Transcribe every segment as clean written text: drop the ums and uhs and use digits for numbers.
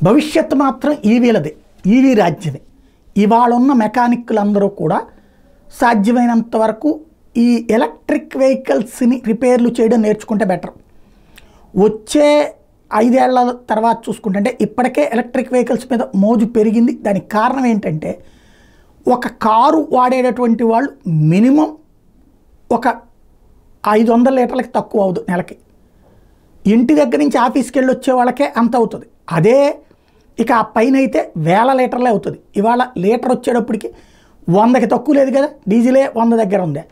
భవిష్యత్తు మాత్రం ఈవీలదే, ఈవీ రాజ్యమే. ఇవాళ ఉన్న మెకానిక్లందరూ కూడా సాధ్యమైనంత వరకు ఈ ఎలక్ట్రిక్ వెహికల్స్ని రిపేర్లు చేయడం నేర్చుకుంటే బెటర్. వచ్చే 5 ఏళ్ల తర్వాత చూసుకుంటే ఇప్పటికే ఎలక్ట్రిక్ వెహికల్స్ మీద మోజు పెరిగింది. దానికి కారణం ఏంటంటే ఒక కారు వాడేటటువంటి వాళ్ళు మినిమం ఒక 500 లీటర్లకి తక్కువ అవదు నెలకి. ఇంటి దగ్గర నుంచి ఆఫీస్కి వెళ్ళి వచ్చే వాళ్ళకే అంత అవుతుంది. అదే ఇక ఆ పైన అయితే 1000 లీటర్లే అవుతుంది. ఇవాళ లీటర్ వచ్చేటప్పటికి 100కి తక్కువ లేదు కదా, డీజిలే 100 దగ్గర ఉంది.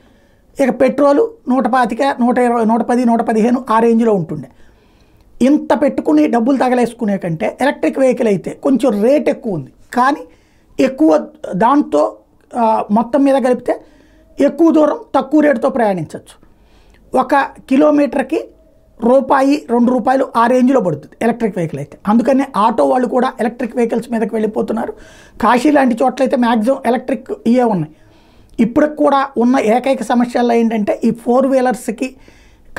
ఇక పెట్రోలు 125, 120, 110, 115 ఆ రేంజ్లో ఉంటుండే. ఇంత పెట్టుకుని డబ్బులు తగలేసుకునే కంటే ఎలక్ట్రిక్ వెహికల్ అయితే కొంచెం రేట్ ఎక్కువ ఉంది, కానీ ఎక్కువ దాంతో మొత్తం మీద కలిపితే ఎక్కువ దూరం తక్కువ రేటుతో ప్రయాణించవచ్చు. 1 కిలోమీటర్కి ₹1, ₹2 ఆ రేంజ్లో పడుతుంది ఎలక్ట్రిక్ వెహికల్ అయితే. అందుకనే ఆటో వాళ్ళు కూడా ఎలక్ట్రిక్ వెహికల్స్ మీదకి వెళ్ళిపోతున్నారు. కాశీ లాంటి చోట్ల అయితే మ్యాక్సిమం ఎలక్ట్రిక్ ఇవే ఉన్నాయి. ఇప్పటికి కూడా ఉన్న ఏకైక సమస్యల్లో ఏంటంటే ఈ 4 వీలర్స్కి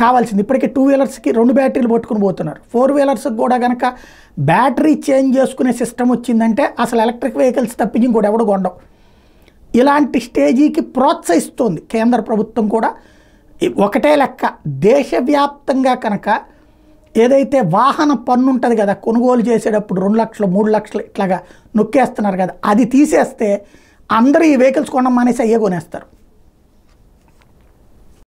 కావాల్సింది. ఇప్పటికీ 2 వీలర్స్కి 2 బ్యాటరీలు పట్టుకుని పోతున్నారు. 4 వీలర్స్కి కూడా కనుక బ్యాటరీ చేంజ్ చేసుకునే సిస్టమ్ వచ్చిందంటే అసలు ఎలక్ట్రిక్ వెహికల్స్ తప్పించి ఇంకోటి ఎవడు కొండం. ఇలాంటి స్టేజీకి ప్రోత్సహిస్తోంది కేంద్ర ప్రభుత్వం కూడా. ఒకటే లెక్క, దేశవ్యాప్తంగా కనుక ఏదైతే వాహన పన్ను ఉంటుంది కదా, కొనుగోలు చేసేటప్పుడు 2 లక్షలు 3 లక్షలు ఇట్లాగా నొక్కేస్తున్నారు కదా, అది తీసేస్తే అందరూ ఈ వెహికల్స్ కొనడం మానేసి అయ్యే కొనేస్తారు.